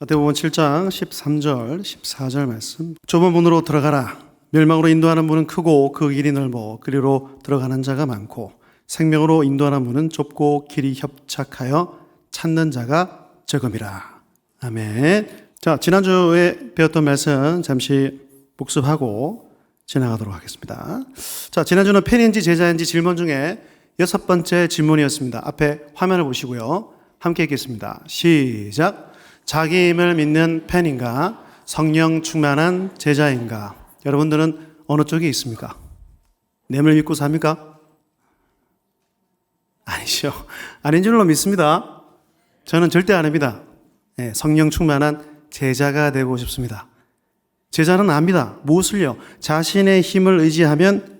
마태복음 7장 13절, 14절 말씀. 좁은 문으로 들어가라. 멸망으로 인도하는 문은 크고 그 길이 넓어 그리로 들어가는 자가 많고 생명으로 인도하는 문은 좁고 길이 협착하여 찾는 자가 적음이라. 아멘. 자, 지난주에 배웠던 말씀 잠시 복습하고 지나가도록 하겠습니다. 자, 지난주는 팬인지 제자인지 질문 중에 6번째 질문이었습니다. 앞에 화면을 보시고요. 함께 읽겠습니다. 시작. 자기 힘을 믿는 팬인가? 성령 충만한 제자인가? 여러분들은 어느 쪽에 있습니까? nem을 믿고 삽니까? 아니죠. 아닌 줄로 믿습니다. 저는 절대 아닙니다. 네, 성령 충만한 제자가 되고 싶습니다. 제자는 압니다. 무엇을요? 자신의 힘을 의지하면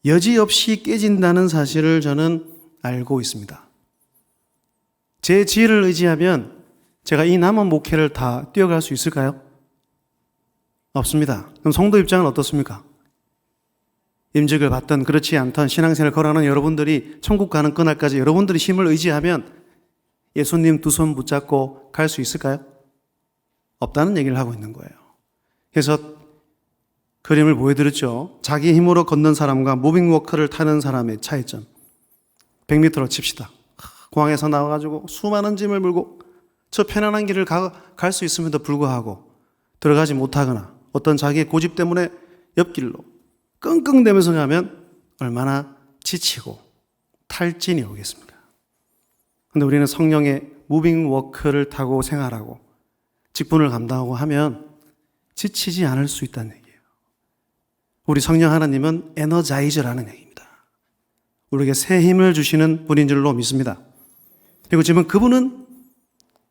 여지없이 깨진다는 사실을 저는 알고 있습니다. 제 지혜를 의지하면 제가 이 남은 목회를 다 뛰어갈 수 있을까요? 없습니다. 그럼 성도 입장은 어떻습니까? 임직을 받든 그렇지 않든 신앙생활을 걸어가는 여러분들이 천국 가는 그날까지 여러분들이 힘을 의지하면 예수님 두 손 붙잡고 갈 수 있을까요? 없다는 얘기를 하고 있는 거예요. 그래서 그림을 보여드렸죠. 자기 힘으로 걷는 사람과 무빙워커를 타는 사람의 차이점. 100m로 칩시다. 공항에서 나와가지고 수많은 짐을 물고 저 편안한 길을 갈 수 있음에도 불구하고 들어가지 못하거나 어떤 자기의 고집 때문에 옆길로 끙끙대면서 가면 얼마나 지치고 탈진이 오겠습니까? 그런데 우리는 성령의 무빙워크를 타고 생활하고 직분을 감당하고 하면 지치지 않을 수 있다는 얘기예요. 우리 성령 하나님은 에너자이저라는 얘기입니다. 우리에게 새 힘을 주시는 분인 줄로 믿습니다. 그리고 지금 그분은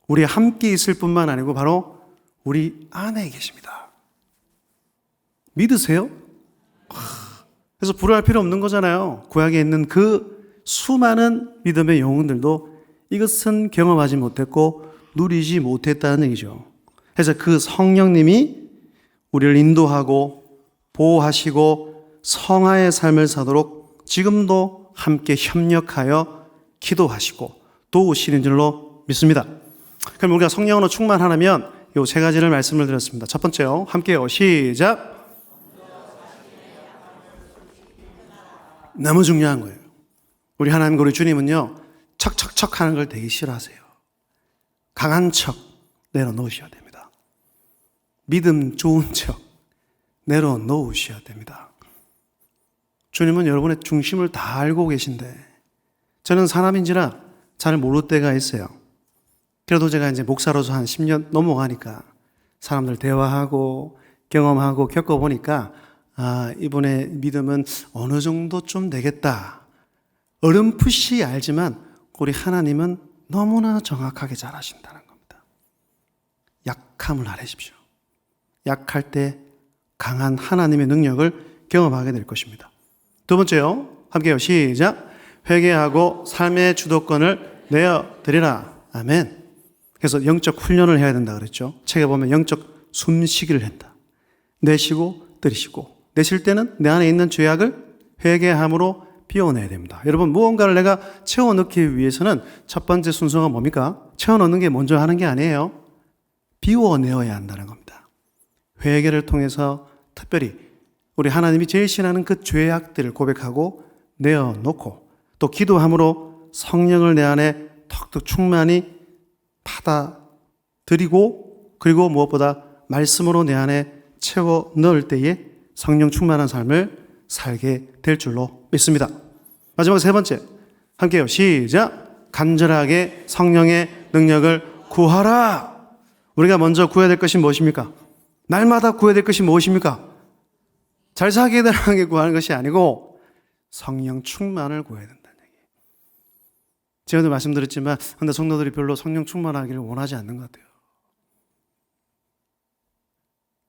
우리 함께 있을 뿐만 아니고 바로 우리 안에 계십니다. 믿으세요? 그래서 불안할 필요 없는 거잖아요. 구약에 있는 그 수많은 믿음의 영혼들도 이것은 경험하지 못했고 누리지 못했다는 얘기죠. 그래서 그 성령님이 우리를 인도하고 보호하시고 성화의 삶을 사도록 지금도 함께 협력하여 기도하시고 도우시는 줄로 믿습니다. 그럼 우리가 성령으로 충만하려면 이 세 가지를 말씀을 드렸습니다. 첫 번째요. 함께요. 시작. 너무 중요한 거예요. 우리 하나님과 우리 주님은요. 척척척 하는 걸 되게 싫어하세요. 강한 척 내려놓으셔야 됩니다. 믿음 좋은 척 내려놓으셔야 됩니다. 주님은 여러분의 중심을 다 알고 계신데 저는 사람인지라 잘 모를 때가 있어요. 그래도 제가 이제 목사로서 한 10년 넘어가니까 사람들 대화하고 경험하고 겪어보니까 이분의 믿음은 어느 정도 좀 되겠다. 어렴풋이 알지만 우리 하나님은 너무나 정확하게 잘 아신다는 겁니다. 약함을 알으십시오. 약할 때 강한 하나님의 능력을 경험하게 될 것입니다. 두 번째요. 함께요. 시작. 회개하고 삶의 주도권을 내어드리라. 아멘. 그래서 영적 훈련을 해야 된다 그랬죠. 책에 보면 영적 숨쉬기를 한다. 내쉬고 들이쉬고. 내쉴 때는 내 안에 있는 죄악을 회개함으로 비워내야 됩니다. 여러분 무언가를 내가 채워넣기 위해서는 첫 번째 순서가 뭡니까? 채워넣는 게 먼저 하는 게 아니에요. 비워내어야 한다는 겁니다. 회개를 통해서 특별히 우리 하나님이 제일 싫어하는 그 죄악들을 고백하고 내어놓고 또 기도함으로 성령을 내 안에 턱턱 충만히 받아들이고 그리고 무엇보다 말씀으로 내 안에 채워 넣을 때에 성령 충만한 삶을 살게 될 줄로 믿습니다. 마지막 세 번째 함께요. 시작. 간절하게 성령의 능력을 구하라. 우리가 먼저 구해야 될 것이 무엇입니까? 날마다 구해야 될 것이 무엇입니까? 잘 살게 해달라는 게 구하는 것이 아니고 성령 충만을 구해야 된다는 얘기예요. 제가도 말씀드렸지만 근데 성도들이 별로 성령 충만하기를 원하지 않는 것 같아요.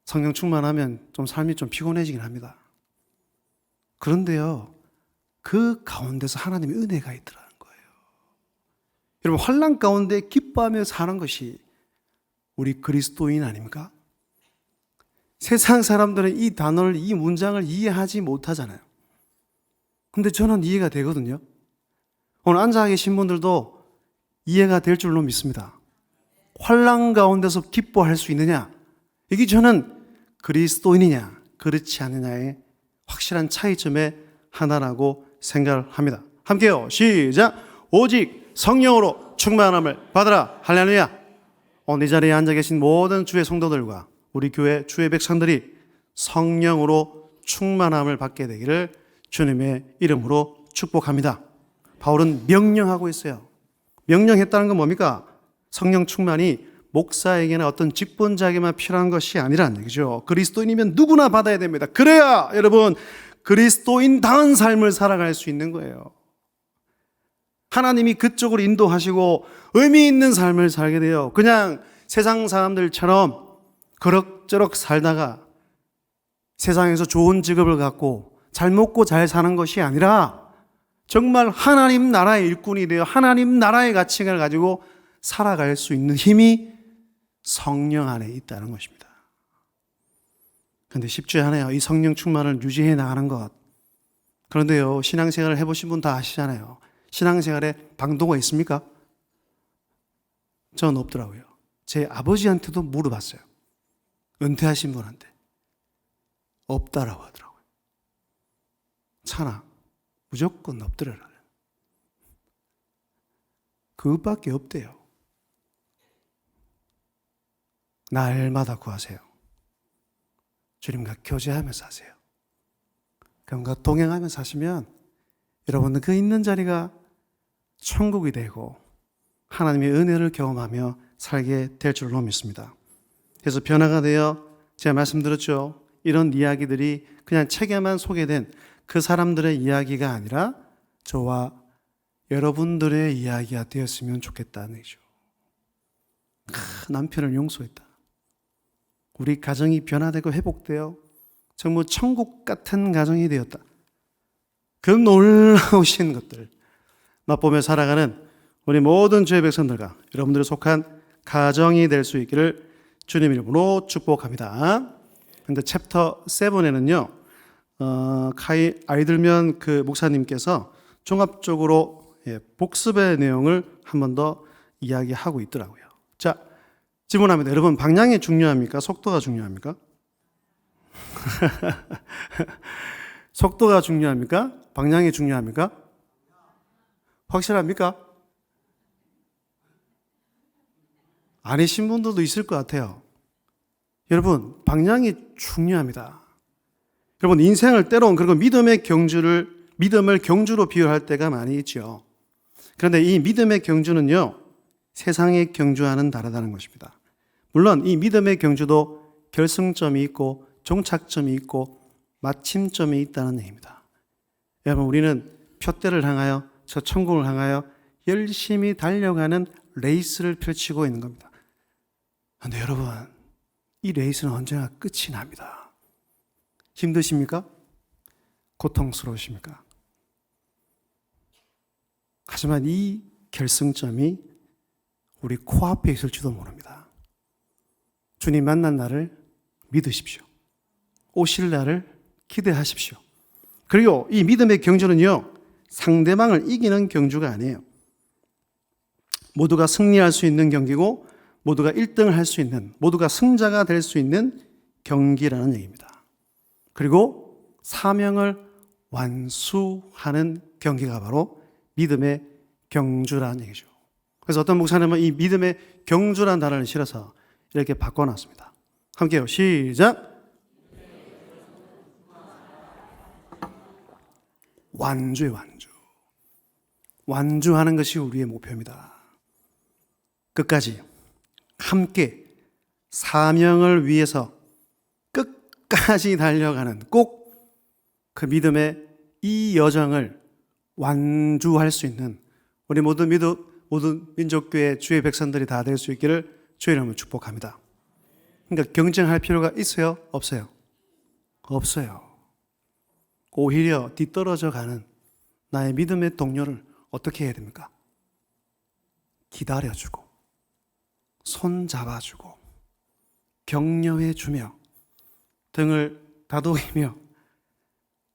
성령 충만하면 좀 삶이 좀 피곤해지긴 합니다. 그런데요, 그 가운데서 하나님의 은혜가 있더라는 거예요. 여러분 환난 가운데 기뻐하며 사는 것이 우리 그리스도인 아닙니까? 세상 사람들은 이 단어를, 이 문장을 이해하지 못하잖아요. 근데 저는 이해가 되거든요. 오늘 앉아 계신 분들도 이해가 될 줄로 믿습니다. 환난 가운데서 기뻐할 수 있느냐? 이게 저는 그리스도인이냐 그렇지 않느냐의 확실한 차이점의 하나라고 생각을 합니다. 함께요. 시작. 오직 성령으로 충만함을 받으라. 할렐루야. 오늘 이 자리에 앉아 계신 모든 주의 성도들과 우리 교회 주의 백성들이 성령으로 충만함을 받게 되기를 주님의 이름으로 축복합니다. 바울은 명령하고 있어요. 명령했다는 건 뭡니까? 성령 충만이 목사에게나 어떤 직분자에게만 필요한 것이 아니라는 얘기죠. 그리스도인이면 누구나 받아야 됩니다. 그래야 여러분 그리스도인다운 삶을 살아갈 수 있는 거예요. 하나님이 그쪽으로 인도하시고 의미 있는 삶을 살게 돼요. 그냥 세상 사람들처럼 그럭저럭 살다가 세상에서 좋은 직업을 갖고 잘 먹고 잘 사는 것이 아니라 정말 하나님 나라의 일꾼이 되어 하나님 나라의 가치를 가지고 살아갈 수 있는 힘이 성령 안에 있다는 것입니다. 그런데 쉽지 않아요. 이 성령 충만을 유지해 나가는 것. 그런데요, 신앙생활을 해보신 분 다 아시잖아요. 신앙생활에 방도가 있습니까? 저는 없더라고요. 제 아버지한테도 물어봤어요. 은퇴하신 분한테. 없다라고 하더라고요. 차나 무조건 없더래요. 그것밖에 없대요. 날마다 구하세요. 주님과 교제하면서 하세요. 그분과 동행하면서 하시면 여러분은 그 있는 자리가 천국이 되고 하나님의 은혜를 경험하며 살게 될 줄로 믿습니다. 그래서 변화가 되어 제가 말씀드렸죠. 이런 이야기들이 그냥 책에만 소개된 그 사람들의 이야기가 아니라 저와 여러분들의 이야기가 되었으면 좋겠다는 얘기죠. 남편을 용서했다. 우리 가정이 변화되고 회복되어 정말 천국 같은 가정이 되었다. 그 놀라우신 것들 맛보며 살아가는 우리 모든 주의 백성들과 여러분들이 속한 가정이 될 수 있기를 주님 이름으로 축복합니다. 그런데 챕터 7에는요, 아이들면 그 목사님께서 종합적으로 복습의 내용을 한 번 더 이야기하고 있더라고요. 자, 질문합니다. 여러분, 방향이 중요합니까? 속도가 중요합니까? 속도가 중요합니까? 방향이 중요합니까? 확실합니까? 아니신 분들도 있을 것 같아요. 여러분, 방향이 중요합니다. 여러분, 인생을 때로는 그리고 믿음을 경주로 비유할 때가 많이 있죠. 그런데 이 믿음의 경주는요, 세상의 경주와는 다르다는 것입니다. 물론 이 믿음의 경주도 결승점이 있고 종착점이 있고 마침점이 있다는 얘기입니다. 여러분, 우리는 표대를 향하여 저 천국을 향하여 열심히 달려가는 레이스를 펼치고 있는 겁니다. 그런데 여러분, 이 레이스는 언제나 끝이 납니다. 힘드십니까? 고통스러우십니까? 하지만 이 결승점이 우리 코앞에 있을지도 모릅니다. 주님 만난 날을 믿으십시오. 오실 날을 기대하십시오. 그리고 이 믿음의 경주는요, 상대방을 이기는 경주가 아니에요. 모두가 승리할 수 있는 경기고 모두가 1등을 할 수 있는, 모두가 승자가 될 수 있는 경기라는 얘기입니다. 그리고 사명을 완수하는 경기가 바로 믿음의 경주라는 얘기죠. 그래서 어떤 목사님은 이 믿음의 경주라는 단어를 실어서 이렇게 바꿔놨습니다. 함께요. 시작. 완주의 완주. 완주하는 것이 우리의 목표입니다. 끝까지 함께 사명을 위해서 끝까지 달려가는 꼭 그 믿음의 이 여정을 완주할 수 있는 우리 모든 민족교회 주의 백성들이 다 될 수 있기를 주의 이름으로 축복합니다. 그러니까 경쟁할 필요가 있어요? 없어요? 없어요. 오히려 뒤떨어져 가는 나의 믿음의 동료를 어떻게 해야 됩니까? 기다려주고 손 잡아주고 격려해주며 등을 다독이며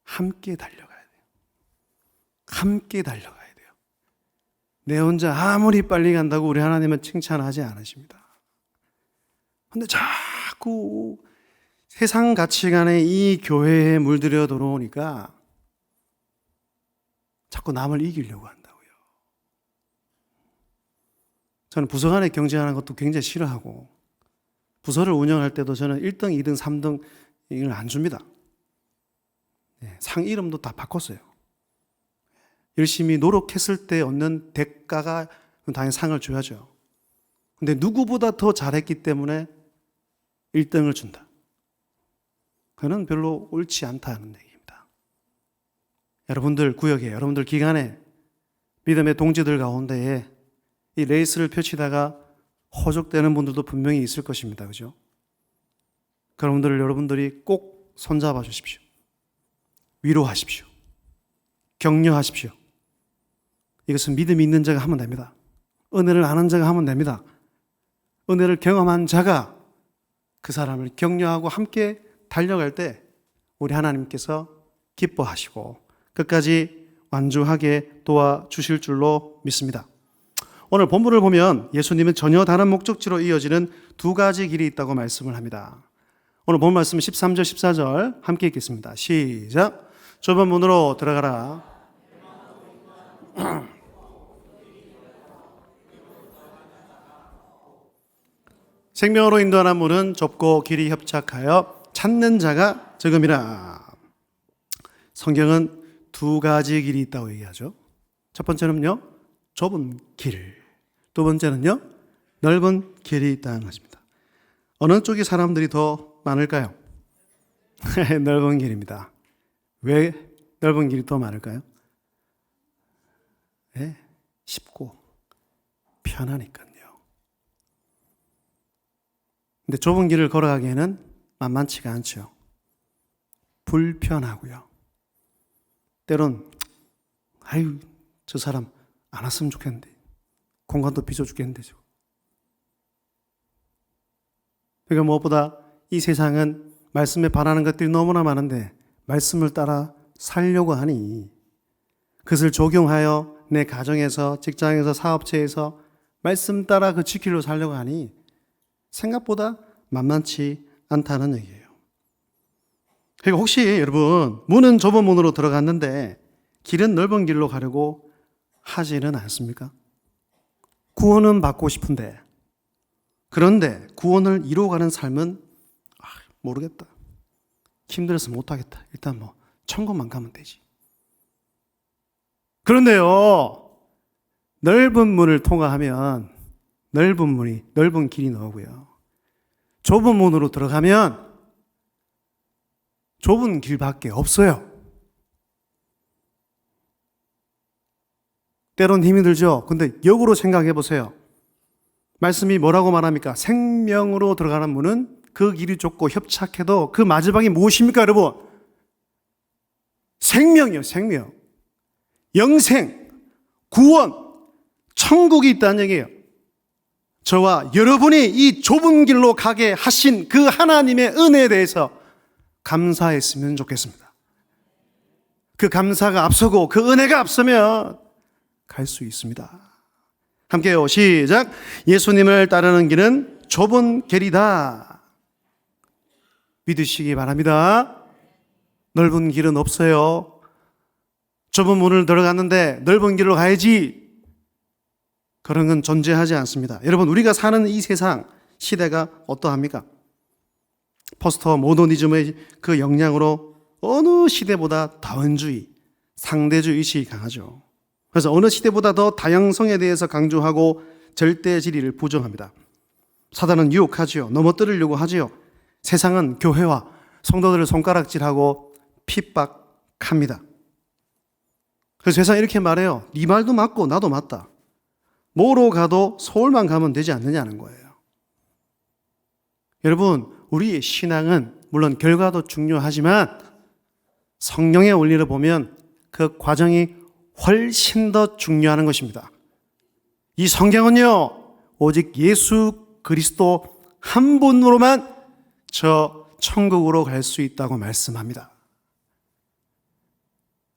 함께 달려가야 돼요. 함께 달려가야 돼요. 내 혼자 아무리 빨리 간다고 우리 하나님은 칭찬하지 않으십니다. 근데 자꾸 세상 가치관에 이 교회에 물들여 들어오니까 자꾸 남을 이기려고 한다고요. 저는 부서 간에 경쟁하는 것도 굉장히 싫어하고, 부서를 운영할 때도 저는 1등, 2등, 3등 이걸 안 줍니다. 상 이름도 다 바꿨어요. 열심히 노력했을 때 얻는 대가가 당연히 상을 줘야죠. 근데 누구보다 더 잘했기 때문에 1등을 준다. 그는 별로 옳지 않다는 얘기입니다. 여러분들 구역에, 여러분들 기간에 믿음의 동지들 가운데에 이 레이스를 펼치다가 허족되는 분들도 분명히 있을 것입니다. 그죠? 그분들을 여러분들이 꼭 손잡아 주십시오. 위로하십시오. 격려하십시오. 이것은 믿음이 있는 자가 하면 됩니다. 은혜를 아는 자가 하면 됩니다. 은혜를 경험한 자가 그 사람을 격려하고 함께 달려갈 때 우리 하나님께서 기뻐하시고 끝까지 완주하게 도와주실 줄로 믿습니다. 오늘 본문을 보면 예수님은 전혀 다른 목적지로 이어지는 두 가지 길이 있다고 말씀을 합니다. 오늘 본 말씀 13절 14절 함께 읽겠습니다. 시작. 좁은 문으로 들어가라. 생명으로 인도하는 문은 좁고 길이 협착하여 찾는 자가 적음이라. 성경은 두 가지 길이 있다고 얘기하죠. 첫 번째는요, 좁은 길. 두 번째는요, 넓은 길이 있다는 것입니다. 어느 쪽이 사람들이 더 많을까요? 넓은 길입니다. 왜 넓은 길이 더 많을까요? 네, 쉽고 편하니까요. 근데 좁은 길을 걸어가기에는 만만치가 않죠. 불편하고요. 때론 아유, 저 사람 안 왔으면 좋겠는데, 공간도 빚어 죽겠는데. 그러니까 무엇보다 이 세상은 말씀에 바라는 것들이 너무나 많은데 말씀을 따라 살려고 하니, 그것을 적용하여 내 가정에서, 직장에서, 사업체에서 말씀 따라 그 지키려 살려고 하니 생각보다 만만치 않다는 얘기예요. 그러니까 혹시 여러분, 문은 좁은 문으로 들어갔는데 길은 넓은 길로 가려고 하지는 않습니까? 구원은 받고 싶은데, 그런데 구원을 이루어가는 삶은 모르겠다, 힘들어서 못하겠다, 일단 뭐 천국만 가면 되지. 그런데요, 넓은 문을 통과하면 넓은 길이 나오고요, 좁은 문으로 들어가면 좁은 길밖에 없어요. 때론 힘이 들죠. 근데 역으로 생각해 보세요. 말씀이 뭐라고 말합니까? 생명으로 들어가는 문은 그 길이 좁고 협착해도 그 마지막이 무엇입니까, 여러분? 생명이요, 생명. 영생, 구원, 천국이 있다는 얘기예요. 저와 여러분이 이 좁은 길로 가게 하신 그 하나님의 은혜에 대해서 감사했으면 좋겠습니다. 그 감사가 앞서고 그 은혜가 앞서면 갈 수 있습니다. 함께요, 시작. 예수님을 따르는 길은 좁은 길이다. 믿으시기 바랍니다. 넓은 길은 없어요. 좁은 문을 들어갔는데 넓은 길로 가야지, 그런 건 존재하지 않습니다. 여러분, 우리가 사는 이 세상 시대가 어떠합니까? 포스터 모더니즘의 그 영향으로 어느 시대보다 다원주의, 상대주의 의식이 강하죠. 그래서 어느 시대보다 더 다양성에 대해서 강조하고 절대진리를 부정합니다. 사단은 유혹하지요. 넘어뜨리려고 하지요. 세상은 교회와 성도들을 손가락질하고 핍박합니다. 그래서 세상이 이렇게 말해요. 네 말도 맞고 나도 맞다. 뭐로 가도 서울만 가면 되지 않느냐는 거예요. 여러분, 우리의 신앙은 물론 결과도 중요하지만 성령의 원리를 보면 그 과정이 훨씬 더 중요한 것입니다. 이 성경은요, 오직 예수 그리스도 한 분으로만 저 천국으로 갈 수 있다고 말씀합니다.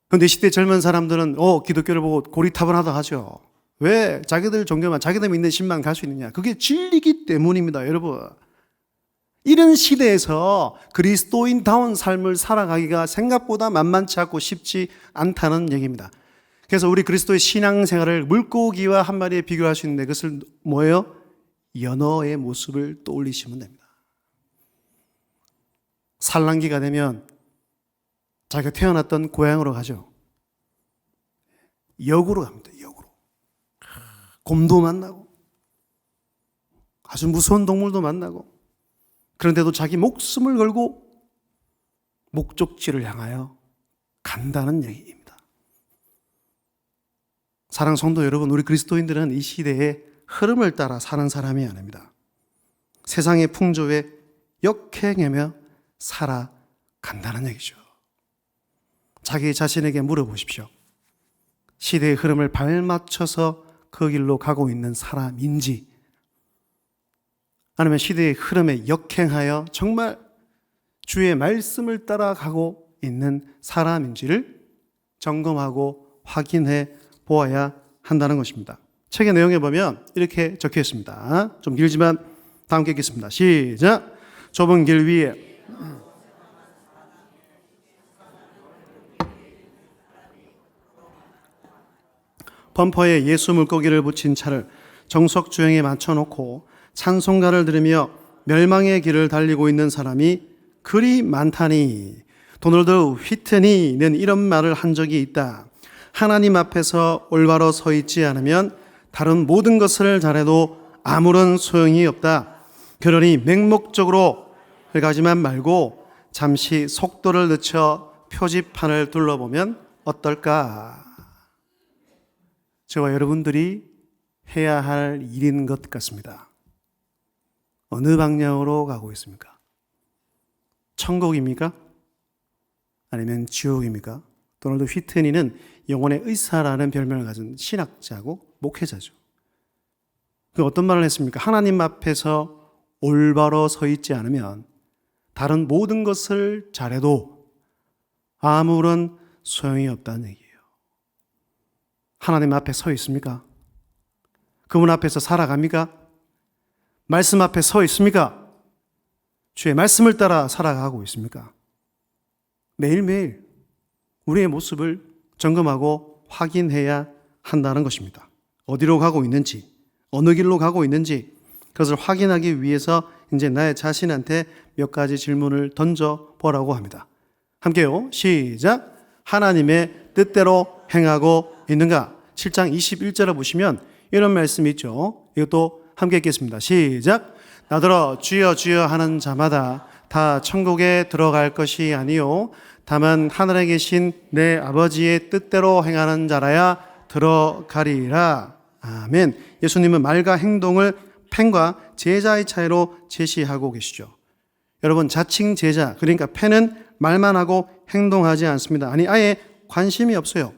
그런데 시대 젊은 사람들은 기독교를 보고 고리타분하다 하죠. 왜 자기들 종교만, 자기들 믿는 신만 갈 수 있느냐? 그게 진리기 때문입니다, 여러분. 이런 시대에서 그리스도인다운 삶을 살아가기가 생각보다 만만치 않고 쉽지 않다는 얘기입니다. 그래서 우리 그리스도의 신앙생활을 물고기와 한 마리에 비교할 수 있는데 그것을 뭐예요? 연어의 모습을 떠올리시면 됩니다. 산란기가 되면 자기가 태어났던 고향으로 가죠. 역으로 갑니다. 역으로. 곰도 만나고 아주 무서운 동물도 만나고, 그런데도 자기 목숨을 걸고 목적지를 향하여 간다는 얘기입니다. 사랑하는 성도 여러분, 우리 그리스도인들은 이 시대의 흐름을 따라 사는 사람이 아닙니다. 세상의 풍조에 역행하며 살아간다는 얘기죠. 자기 자신에게 물어보십시오. 시대의 흐름을 발맞춰서 그 길로 가고 있는 사람인지, 아니면 시대의 흐름에 역행하여 정말 주의 말씀을 따라가고 있는 사람인지를 점검하고 확인해 보아야 한다는 것입니다. 책의 내용에 보면 이렇게 적혀 있습니다. 좀 길지만 다 함께 읽겠습니다. 시작! 좁은 길 위에 범퍼에 예수 물고기를 붙인 차를 정석 주행에 맞춰놓고 찬송가를 들으며 멸망의 길을 달리고 있는 사람이 그리 많다니, 도널드 휘트니는 이런 말을 한 적이 있다. 하나님 앞에서 올바로 서 있지 않으면 다른 모든 것을 잘해도 아무런 소용이 없다. 그러니 맹목적으로 가지만 말고 잠시 속도를 늦춰 표지판을 둘러보면 어떨까? 저와 여러분들이 해야 할 일인 것 같습니다. 어느 방향으로 가고 있습니까? 천국입니까? 아니면 지옥입니까? 도널드 휘트니는 영혼의 의사라는 별명을 가진 신학자고 목회자죠. 그 어떤 말을 했습니까? 하나님 앞에서 올바로 서 있지 않으면 다른 모든 것을 잘해도 아무런 소용이 없다는 얘기예요. 하나님 앞에 서 있습니까? 그분 앞에서 살아갑니까? 말씀 앞에 서 있습니까? 주의 말씀을 따라 살아가고 있습니까? 매일매일 우리의 모습을 점검하고 확인해야 한다는 것입니다. 어디로 가고 있는지, 어느 길로 가고 있는지, 그것을 확인하기 위해서 이제 나의 자신한테 몇 가지 질문을 던져보라고 합니다. 함께요. 시작! 하나님의 뜻대로 행하고 있는가? 7장 21절을 보시면 이런 말씀이 있죠. 이것도 함께 읽겠습니다. 시작! 나더러 주여 주여 하는 자마다 다 천국에 들어갈 것이 아니요 다만 하늘에 계신 내 아버지의 뜻대로 행하는 자라야 들어가리라. 아멘. 예수님은 말과 행동을 펜과 제자의 차이로 제시하고 계시죠. 여러분, 자칭 제자, 그러니까 펜은 말만 하고 행동하지 않습니다. 아니, 아예 관심이 없어요.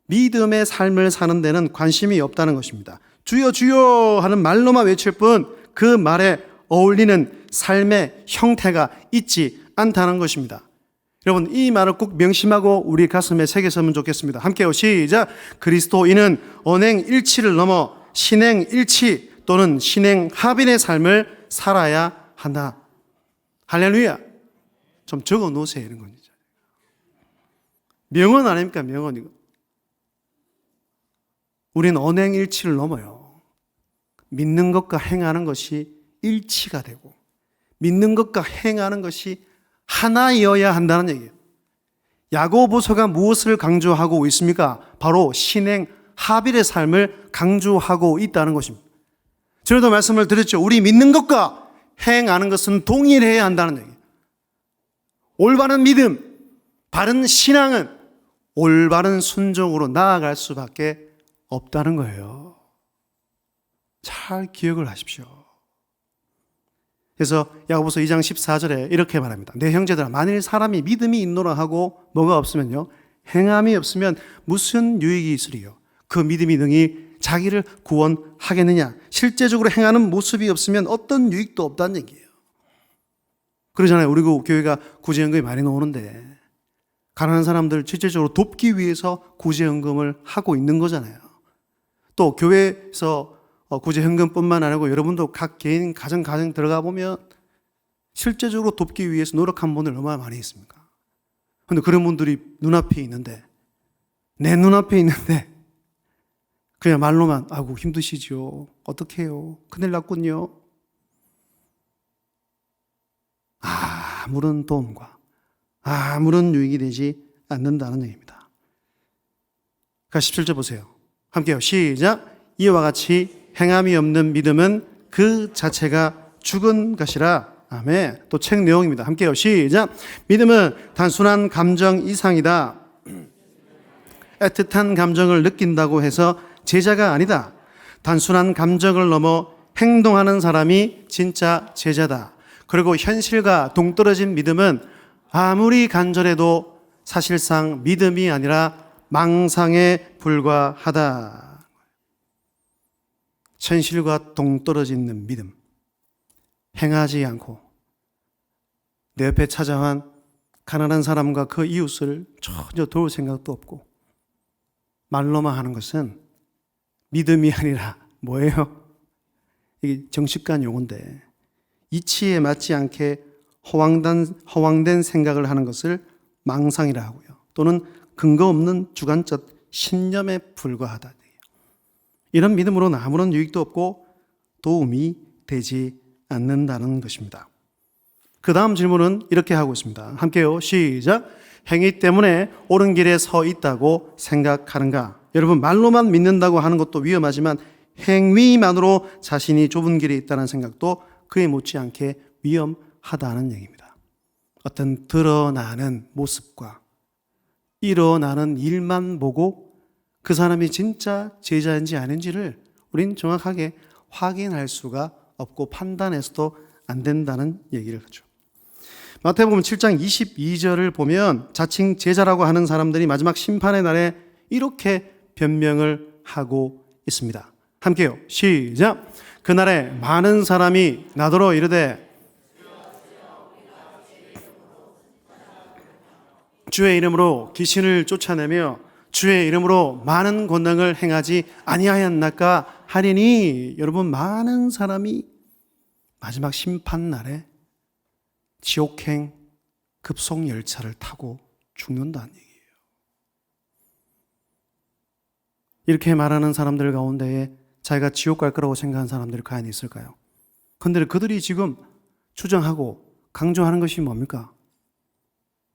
믿음의 삶을 사는 데는 관심이 없다는 것입니다. 주여 주여 하는 말로만 외칠 뿐 그 말에 어울리는 삶의 형태가 있지 않다는 것입니다. 여러분, 이 말을 꼭 명심하고 우리 가슴에 새겼으면 좋겠습니다. 함께요. 시작! 그리스도인은 언행일치를 넘어 신행일치 또는 신행합일의 삶을 살아야 한다. 할렐루야! 좀 적어 놓으세요. 이런 건. 명언 아닙니까? 명언 이거. 우리는 언행일치를 넘어요. 믿는 것과 행하는 것이 일치가 되고 믿는 것과 행하는 것이 하나여야 한다는 얘기예요. 야고보서가 무엇을 강조하고 있습니까? 바로 신행합일의 삶을 강조하고 있다는 것입니다. 전에도 말씀을 드렸죠. 우리 믿는 것과 행하는 것은 동일해야 한다는 얘기예요. 올바른 믿음, 바른 신앙은 올바른 순종으로 나아갈 수밖에 없다는 거예요. 잘 기억을 하십시오. 그래서 야고보서 2장 14절에 이렇게 말합니다. 내 형제들아, 만일 사람이 믿음이 있노라 하고 뭐가 없으면요, 행함이 없으면 무슨 유익이 있으리요? 그 믿음이 능히 자기를 구원하겠느냐? 실제적으로 행하는 모습이 없으면 어떤 유익도 없다는 얘기예요. 그러잖아요. 우리 교회가 구제연금이 많이 나오는데 가난한 사람들 실질적으로 돕기 위해서 구제연금을 하고 있는 거잖아요. 또 교회에서 구제연금뿐만 아니고 여러분도 각 개인 가정 들어가 보면 실제적으로 돕기 위해서 노력한 분들 얼마나 많이 있습니까? 그런데 그런 분들이 눈앞에 있는데, 내 눈앞에 있는데 그냥 말로만 아이고 힘드시죠, 어떡해요, 큰일 났군요, 아무런 도움과 아무런 유익이 되지 않는다는 얘기입니다. 그러니까 17절 보세요. 함께요. 시작. 이와 같이 행함이 없는 믿음은 그 자체가 죽은 것이라. 아멘. 또 책 내용입니다. 함께요. 시작. 믿음은 단순한 감정 이상이다. 애틋한 감정을 느낀다고 해서 제자가 아니다. 단순한 감정을 넘어 행동하는 사람이 진짜 제자다. 그리고 현실과 동떨어진 믿음은 아무리 간절해도 사실상 믿음이 아니라 망상에 불과하다. 현실과 동떨어지는 믿음, 행하지 않고 내 옆에 찾아온 가난한 사람과 그 이웃을 전혀 도울 생각도 없고 말로만 하는 것은 믿음이 아니라 뭐예요? 이게 정식관 용어인데 이치에 맞지 않게 허황된 생각을 하는 것을 망상이라 하고요. 또는 근거 없는 주관적 신념에 불과하다. 이런 믿음으로는 아무런 유익도 없고 도움이 되지 않는다는 것입니다. 그 다음 질문은 이렇게 하고 있습니다. 함께요. 시작. 행위 때문에 옳은 길에 서 있다고 생각하는가? 여러분, 말로만 믿는다고 하는 것도 위험하지만 행위만으로 자신이 좁은 길에 있다는 생각도 그에 못지않게 위험하다는 얘기입니다. 어떤 드러나는 모습과 일어나는 일만 보고 그 사람이 진짜 제자인지 아닌지를 우린 정확하게 확인할 수가 없고 판단해서도 안 된다는 얘기를 하죠. 마태복음 7장 22절을 보면 자칭 제자라고 하는 사람들이 마지막 심판의 날에 이렇게 변명을 하고 있습니다. 함께요. 시작. 그날에 많은 사람이 나더러 이르되 주의 이름으로 귀신을 쫓아내며 주의 이름으로 많은 권능을 행하지 아니하였나까 하리니. 여러분, 많은 사람이 마지막 심판 날에 지옥행 급속 열차를 타고 죽는다는 얘기예요. 이렇게 말하는 사람들 가운데에 자기가 지옥 갈 거라고 생각하는 사람들이 과연 있을까요? 그런데 그들이 지금 주장하고 강조하는 것이 뭡니까?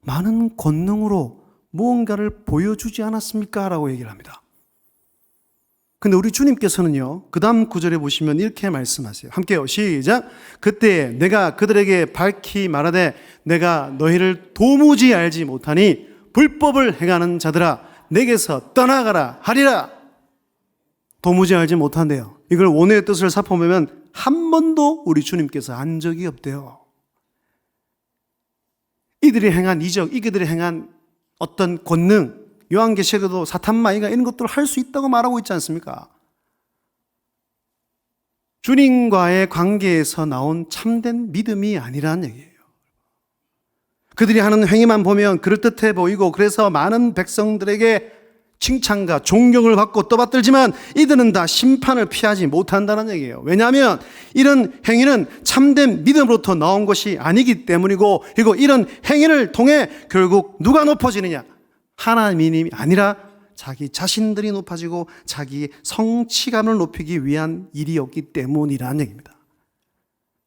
많은 권능으로 무언가를 보여주지 않았습니까? 라고 얘기를 합니다. 근데 우리 주님께서는요, 그 다음 구절에 보시면 이렇게 말씀하세요. 함께요. 시작. 그때 내가 그들에게 밝히 말하되 내가 너희를 도무지 알지 못하니 불법을 행하는 자들아 내게서 떠나가라 하리라. 도무지 알지 못한대요. 이걸 원어의 뜻을 살펴보면 한 번도 우리 주님께서 한 적이 없대요. 이들이 행한 이적, 이들이 행한 어떤 권능, 요한계시록에도 사탄마귀가 이런 것들을 할 수 있다고 말하고 있지 않습니까? 주님과의 관계에서 나온 참된 믿음이 아니라는 얘기예요. 그들이 하는 행위만 보면 그럴듯해 보이고 그래서 많은 백성들에게 칭찬과 존경을 받고 떠받들지만 이들은 다 심판을 피하지 못한다는 얘기예요. 왜냐하면 이런 행위는 참된 믿음으로부터 나온 것이 아니기 때문이고, 그리고 이런 행위를 통해 결국 누가 높아지느냐? 하나님이 아니라 자기 자신들이 높아지고 자기의 성취감을 높이기 위한 일이었기 때문이라는 얘기입니다.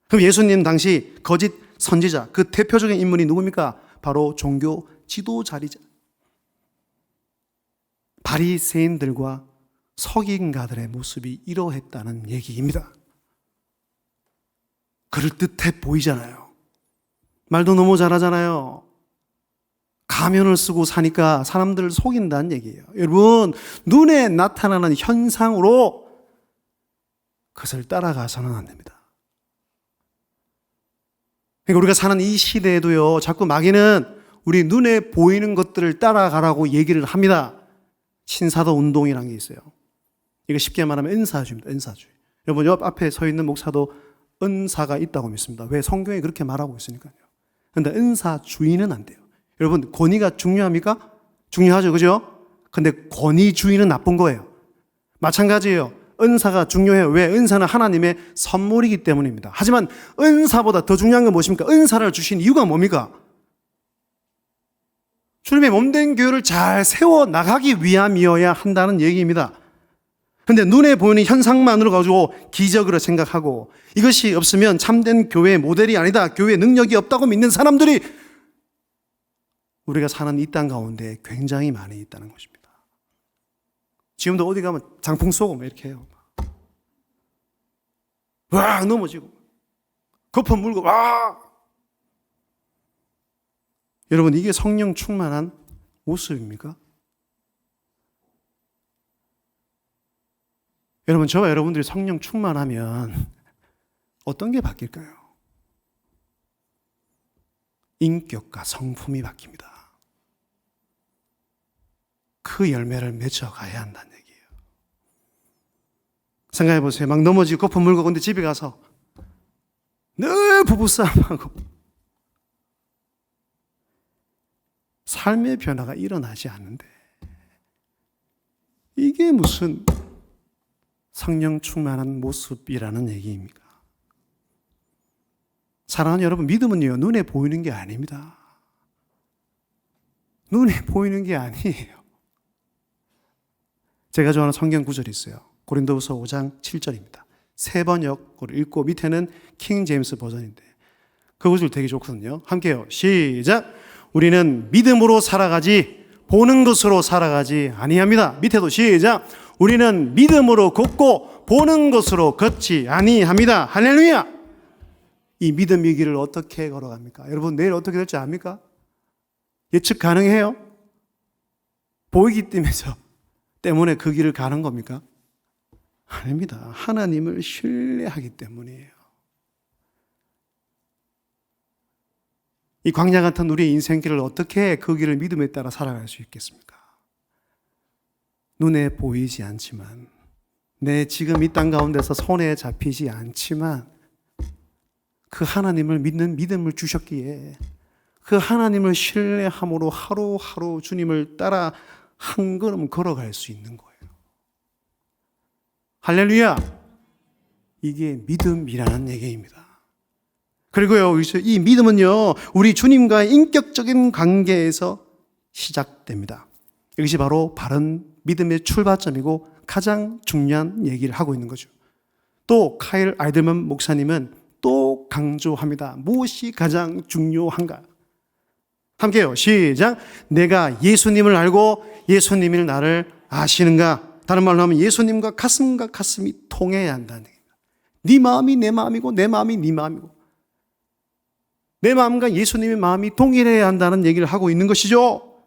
그럼 예수님 당시 거짓 선지자, 그 대표적인 인물이 누굽니까? 바로 종교 지도자이자 바리새인들과 석인가들의 모습이 이러했다는 얘기입니다. 그럴듯해 보이잖아요. 말도 너무 잘하잖아요. 가면을 쓰고 사니까 사람들을 속인다는 얘기예요. 여러분, 눈에 나타나는 현상으로 그것을 따라가서는 안 됩니다. 그러니까 우리가 사는 이 시대에도요, 자꾸 마귀는 우리 눈에 보이는 것들을 따라가라고 얘기를 합니다. 신사도 운동이라는 게 있어요. 이거 쉽게 말하면 은사주의입니다. 은사주의. 여러분, 옆 앞에 서 있는 목사도 은사가 있다고 믿습니다. 왜? 성경이 그렇게 말하고 있으니까요. 그런데 은사주의는 안 돼요. 여러분, 권위가 중요합니까? 중요하죠, 그죠? 근데 권위주의는 나쁜 거예요. 마찬가지예요. 은사가 중요해요. 왜? 은사는 하나님의 선물이기 때문입니다. 하지만 은사보다 더 중요한 건 무엇입니까? 은사를 주신 이유가 뭡니까? 주님의 몸된 교회를 잘 세워나가기 위함이어야 한다는 얘기입니다. 근데 눈에 보이는 현상만으로 가지고 기적으로 생각하고 이것이 없으면 참된 교회의 모델이 아니다, 교회의 능력이 없다고 믿는 사람들이 우리가 사는 이 땅 가운데 굉장히 많이 있다는 것입니다. 지금도 어디 가면 장풍 쏘고 뭐 이렇게 해요. 와, 넘어지고 거품 물고 와. 여러분, 이게 성령 충만한 모습입니까? 여러분, 저와 여러분들이 성령 충만하면 어떤 게 바뀔까요? 인격과 성품이 바뀝니다. 그 열매를 맺어가야 한다는 얘기예요. 생각해 보세요. 막 넘어지고 거품 물고 근데 집에 가서 늘 부부싸움하고 삶의 변화가 일어나지 않는데 이게 무슨 성령 충만한 모습이라는 얘기입니까? 사랑하는 여러분, 믿음은요, 눈에 보이는 게 아닙니다. 눈에 보이는 게 아니에요. 제가 좋아하는 성경 구절이 있어요. 고린도후서 5장 7절입니다. 세 번역으로 읽고 밑에는 킹 제임스 버전인데 그 구절 되게 좋거든요. 함께요. 시작. 우리는 믿음으로 살아가지 보는 것으로 살아가지 아니합니다. 밑에도 시작. 우리는 믿음으로 걷고 보는 것으로 걷지 아니합니다. 할렐루야. 이 믿음의 길을 어떻게 걸어갑니까? 여러분, 내일 어떻게 될지 압니까? 예측 가능해요? 보이기 때문에 그 길을 가는 겁니까? 아닙니다. 하나님을 신뢰하기 때문이에요. 이 광야 같은 우리의 인생길을 어떻게 그 길을 믿음에 따라 살아갈 수 있겠습니까? 눈에 보이지 않지만, 내 지금 이 땅 가운데서 손에 잡히지 않지만 그 하나님을 믿는 믿음을 주셨기에 그 하나님을 신뢰함으로 하루하루 주님을 따라 한 걸음 걸어갈 수 있는 거예요. 할렐루야! 이게 믿음이라는 얘기입니다. 그리고요, 이 믿음은요, 우리 주님과의 인격적인 관계에서 시작됩니다. 이것이 바로 바른 믿음의 출발점이고 가장 중요한 얘기를 하고 있는 거죠. 또 카일 아이들만 목사님은 또 강조합니다. 무엇이 가장 중요한가? 함께요. 시작. 내가 예수님을 알고 예수님이 나를 아시는가? 다른 말로 하면 예수님과 가슴과 가슴이 통해야 한다는 얘기입니다. 네 마음이 내 마음이고 내 마음이 네 마음이고 내 마음과 예수님의 마음이 동일해야 한다는 얘기를 하고 있는 것이죠.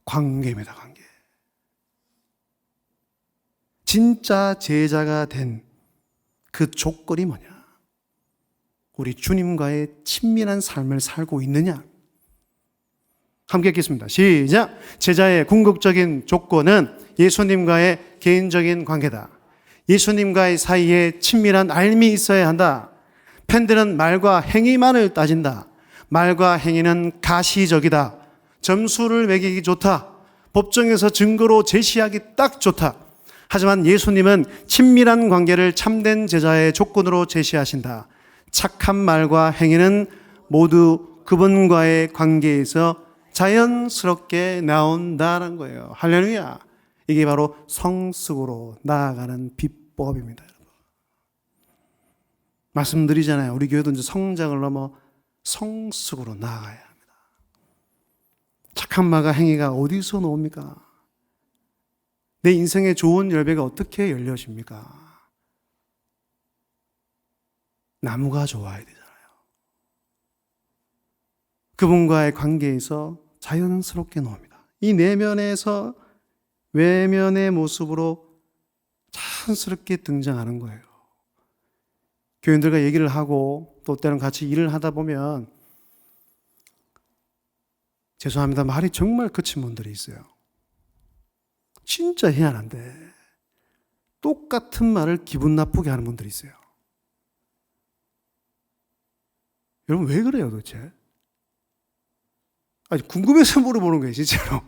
관계입니다. 관계. 진짜 제자가 된 그 조건이 뭐냐? 우리 주님과의 친밀한 삶을 살고 있느냐? 함께 읽겠습니다. 시작. 제자의 궁극적인 조건은 예수님과의 개인적인 관계다. 예수님과의 사이에 친밀한 알미 있어야 한다. 팬들은 말과 행위만을 따진다. 말과 행위는 가시적이다. 점수를 매기기 좋다. 법정에서 증거로 제시하기 딱 좋다. 하지만 예수님은 친밀한 관계를 참된 제자의 조건으로 제시하신다. 착한 말과 행위는 모두 그분과의 관계에서 자연스럽게 나온다는 거예요. 할렐루야. 이게 바로 성숙으로 나아가는 비법입니다. 여러분. 말씀드리잖아요. 우리 교회도 이제 성장을 넘어 성숙으로 나아가야 합니다. 착한 말과 행위가 어디서 나옵니까? 내 인생의 좋은 열매가 어떻게 열려집니까? 나무가 좋아야 되잖아요. 그분과의 관계에서 자연스럽게 나옵니다. 이 내면에서 외면의 모습으로 자연스럽게 등장하는 거예요. 교인들과 얘기를 하고 또 때는 같이 일을 하다 보면 죄송합니다. 말이 정말 거친 분들이 있어요. 진짜 희한한데 똑같은 말을 기분 나쁘게 하는 분들이 있어요. 여러분 왜 그래요 도대체? 아니 궁금해서 물어보는 거예요 진짜로.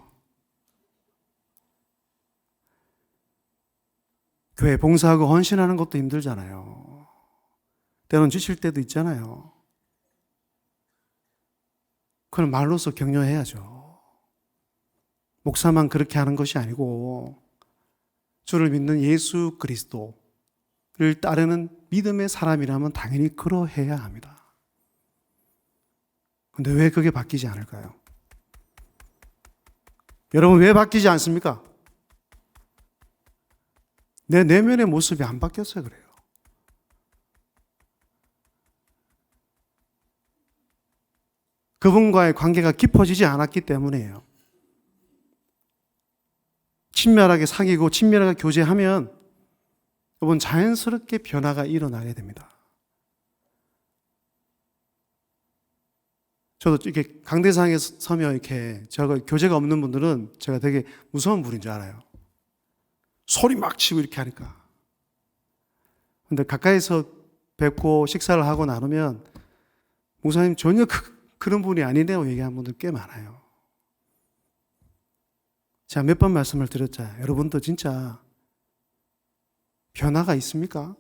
교회 봉사하고 헌신하는 것도 힘들잖아요. 때로는 지칠 때도 있잖아요. 그걸 말로써 격려해야죠. 목사만 그렇게 하는 것이 아니고 주를 믿는 예수 그리스도를 따르는 믿음의 사람이라면 당연히 그러해야 합니다. 근데 왜 그게 바뀌지 않을까요? 여러분, 왜 바뀌지 않습니까? 내 내면의 모습이 안 바뀌었어요, 그래요. 그분과의 관계가 깊어지지 않았기 때문이에요. 친밀하게 사귀고 친밀하게 교제하면 여러분 자연스럽게 변화가 일어나게 됩니다. 저도 이렇게 강대상에 서면 이렇게 제가 교제가 없는 분들은 제가 되게 무서운 분인 줄 알아요. 소리 막 치고 이렇게 하니까. 근데 가까이서 뵙고 식사를 하고 나누면 목사님 전혀 그런 분이 아니네요 얘기하는 분들 꽤 많아요. 제가 몇 번 말씀을 드렸잖아요. 여러분도 진짜 변화가 있습니까?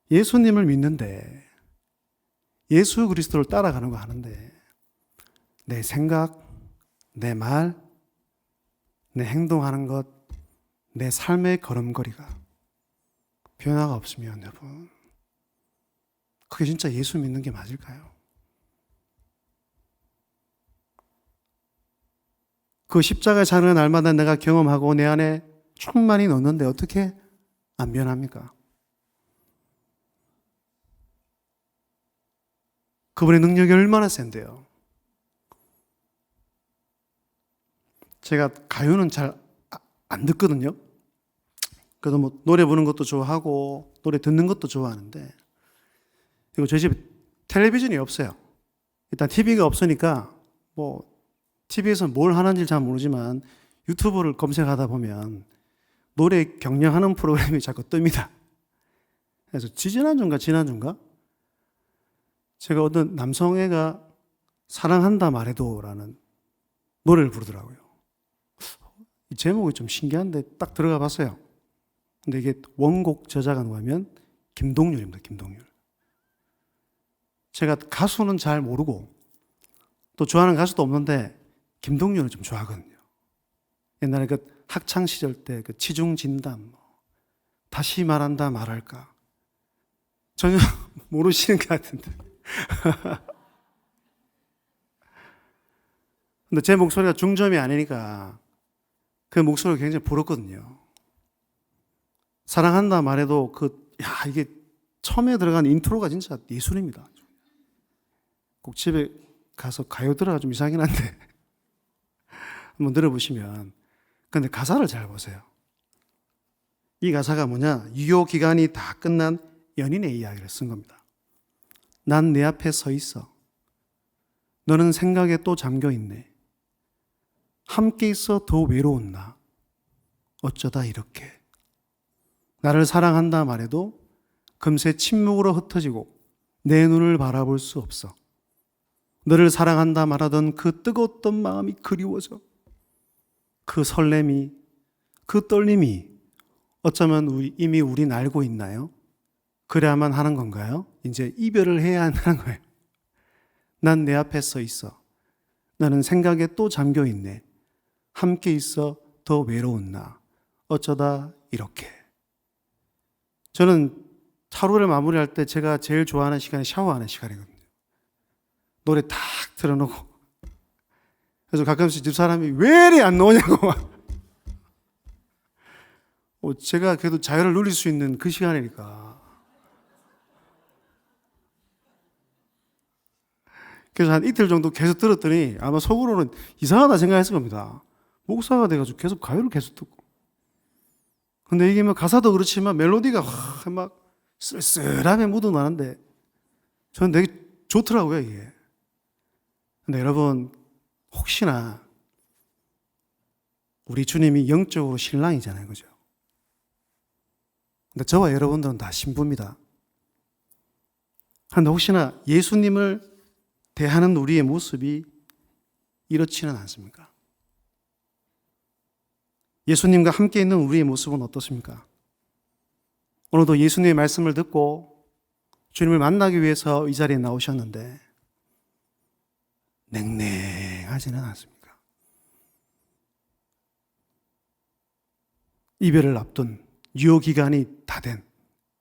예수님을 믿는데 예수 그리스도를 따라가는 거 아는데 내 생각, 내 말, 내 행동하는 것, 내 삶의 걸음걸이가 변화가 없으면 여러분 그게 진짜 예수 믿는 게 맞을까요? 그 십자가에 자르는 날마다 내가 경험하고 내 안에 충만히 넣는데 어떻게 안 변합니까? 그분의 능력이 얼마나 센데요. 제가 가요는 잘 안 듣거든요. 그래도 뭐 노래 부르는 것도 좋아하고 노래 듣는 것도 좋아하는데 그리고 저희 집에 텔레비전이 없어요. 일단 TV가 없으니까 뭐 TV에서 뭘 하는지 잘 모르지만 유튜브를 검색하다 보면 노래 경량하는 프로그램이 자꾸 뜹니다. 그래서 지난주인가 제가 어떤 남성애가 사랑한다 말해도 라는 노래를 부르더라고요. 이 제목이 좀 신기한데 딱 들어가 봤어요. 근데 이게 원곡 저자가 누구냐면 김동률입니다. 김동률. 제가 가수는 잘 모르고 또 좋아하는 가수도 없는데 김동률을 좀 좋아하거든요. 옛날에 그 학창 시절 때 그 치중진담, 다시 말한다 말할까 전혀 모르시는 것 같은데. 근데 제 목소리가 중저음이 아니니까 그 목소리가 굉장히 부럽거든요. 사랑한다 말해도 이게 처음에 들어간 인트로가 진짜 예술입니다. 꼭 집에 가서 가요 들어가 좀 이상하긴 한데 한번 들어보시면. 근데 가사를 잘 보세요. 이 가사가 뭐냐? 유효 기간이 다 끝난 연인의 이야기를 쓴 겁니다. 난 내 앞에 서 있어. 너는 생각에 또 잠겨 있네. 함께 있어 더 외로운 나. 어쩌다 이렇게. 나를 사랑한다 말해도 금세 침묵으로 흩어지고 내 눈을 바라볼 수 없어. 너를 사랑한다 말하던 그 뜨거웠던 마음이 그리워져. 그 설렘이, 그 떨림이 어쩌면 이미 우린 알고 있나요? 그래야만 하는 건가요? 이제 이별을 해야 하는 거예요. 난 내 앞에 서 있어. 나는 생각에 또 잠겨 있네. 함께 있어 더 외로운 나. 어쩌다 이렇게. 저는 하루를 마무리할 때 제가 제일 좋아하는 시간이 샤워하는 시간이거든요. 노래 탁 틀어놓고. 그래서 가끔씩 집사람이 왜 이리 안 나오냐고. 제가 그래도 자유를 누릴 수 있는 그 시간이니까. 그래서 한 이틀 정도 계속 들었더니 아마 속으로는 이상하다 생각했을 겁니다. 목사가 돼가지고 계속 가요를 계속 듣고. 근데 이게 뭐 가사도 그렇지만 멜로디가 막 쓸쓸하게 묻어나는데 저는 되게 좋더라고요, 이게. 근데 여러분, 혹시나 우리 주님이 영적으로 신랑이잖아요, 그죠? 근데 저와 여러분들은 다 신부입니다. 그런데 혹시나 예수님을 대하는 우리의 모습이 이렇지는 않습니까? 예수님과 함께 있는 우리의 모습은 어떻습니까? 오늘도 예수님의 말씀을 듣고 주님을 만나기 위해서 이 자리에 나오셨는데 냉랭하지는 않습니까? 이별을 앞둔 유효기간이 다 된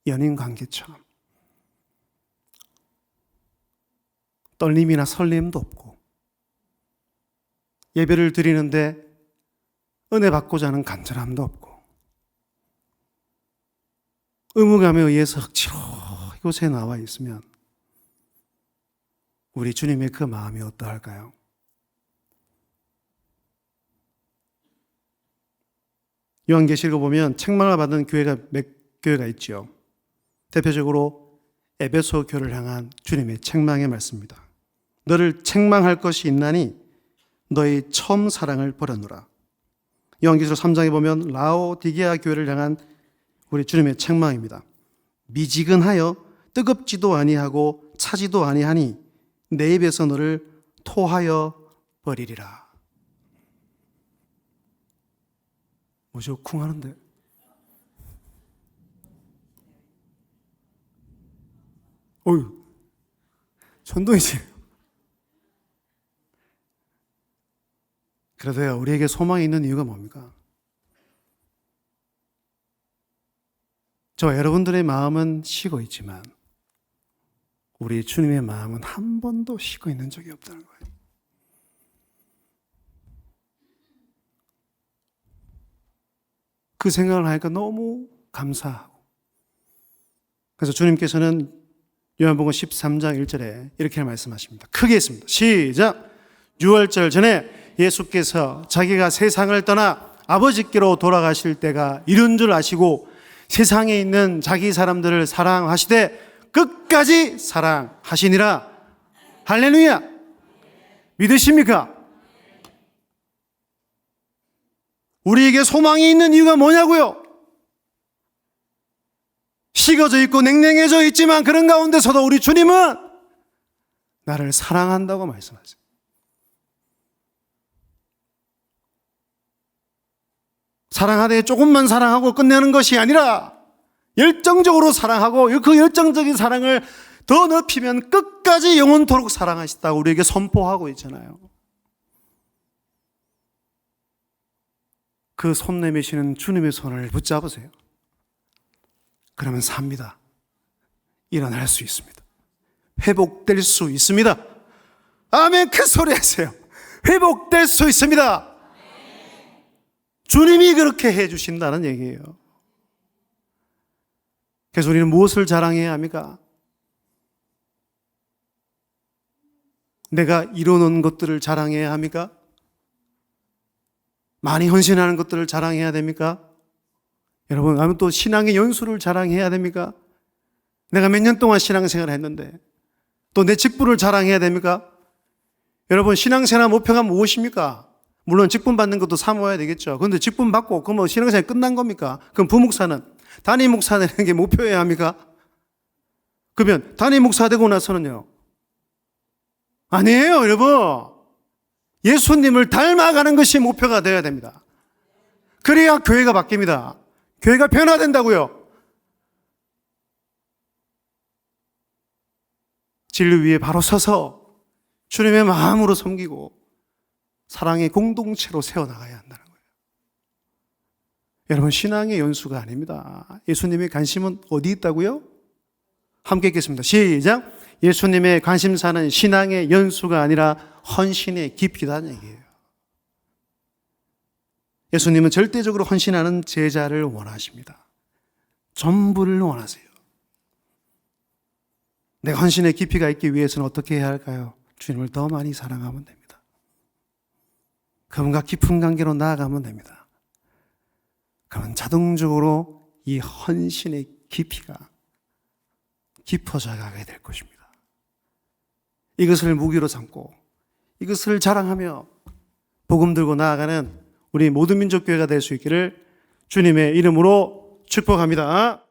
연인 관계처럼 떨림이나 설렘도 없고 예배를 드리는데 은혜 받고자 하는 간절함도 없고 의무감에 의해서 흑지로 이곳에 나와 있으면 우리 주님의 그 마음이 어떠할까요? 요한계시록을 보면 책망을 받은 교회가 몇 교회가 있죠. 대표적으로 에베소 교회를 향한 주님의 책망의 말씀입니다. 너를 책망할 것이 있나니 너의 처음 사랑을 버렸노라. 요한계시록 3장에 보면 라오디게아 교회를 향한 우리 주님의 책망입니다. 미지근하여 뜨겁지도 아니하고 차지도 아니하니 내 입에서 너를 토하여 버리리라. 뭐죠? 쿵하는데. 어휴, 천둥이지. 그래도요, 우리에게 소망이 있는 이유가 뭡니까? 저 여러분들의 마음은 쉬고 있지만 우리 주님의 마음은 한 번도 쉬고 있는 적이 없다는 거예요. 그 생각을 하니까 너무 감사하고, 그래서 주님께서는 요한복음 13장 1절에 이렇게 말씀하십니다. 크게 했습니다. 시작! 6월절 전에 예수께서 자기가 세상을 떠나 아버지께로 돌아가실 때가 이른 줄 아시고 세상에 있는 자기 사람들을 사랑하시되 끝까지 사랑하시니라. 할렐루야! 믿으십니까? 우리에게 소망이 있는 이유가 뭐냐고요? 식어져 있고 냉랭해져 있지만 그런 가운데서도 우리 주님은 나를 사랑한다고 말씀하세요. 사랑하되 조금만 사랑하고 끝내는 것이 아니라 열정적으로 사랑하고 그 열정적인 사랑을 더 넓히면 끝까지 영원토록 사랑하시다고 우리에게 선포하고 있잖아요. 그 손 내미시는 주님의 손을 붙잡으세요. 그러면 삽니다. 일어날 수 있습니다. 회복될 수 있습니다. 아멘. 큰 소리 하세요. 회복될 수 있습니다. 주님이 그렇게 해주신다는 얘기예요. 그래서 우리는 무엇을 자랑해야 합니까? 내가 이뤄놓은 것들을 자랑해야 합니까? 많이 헌신하는 것들을 자랑해야 됩니까? 여러분, 아니면 또 신앙의 연수를 자랑해야 됩니까? 내가 몇 년 동안 신앙생활을 했는데 또 내 직분을 자랑해야 됩니까? 여러분, 신앙생활 목표가 무엇입니까? 물론 직분 받는 것도 사모해야 되겠죠. 그런데 직분 받고 그럼 신앙생활 끝난 겁니까? 그럼 부목사는 단임 목사 되는 게 목표여야 합니까? 그러면 단임 목사 되고 나서는요? 아니에요, 여러분. 예수님을 닮아가는 것이 목표가 되어야 됩니다. 그래야 교회가 바뀝니다. 교회가 변화된다고요. 진리 위에 바로 서서 주님의 마음으로 섬기고 사랑의 공동체로 세워나가야 한다는 거예요. 여러분, 신앙의 연수가 아닙니다. 예수님의 관심은 어디 있다고요? 함께 읽겠습니다. 시작! 예수님의 관심사는 신앙의 연수가 아니라 헌신의 깊이라는 얘기예요. 예수님은 절대적으로 헌신하는 제자를 원하십니다. 전부를 원하세요. 내가 헌신의 깊이가 있기 위해서는 어떻게 해야 할까요? 주님을 더 많이 사랑하면 됩니다. 그분과 깊은 관계로 나아가면 됩니다. 그러면 자동적으로 이 헌신의 깊이가 깊어져 가게 될 것입니다. 이것을 무기로 삼고 이것을 자랑하며 복음 들고 나아가는 우리 모든 민족교회가 될 수 있기를 주님의 이름으로 축복합니다.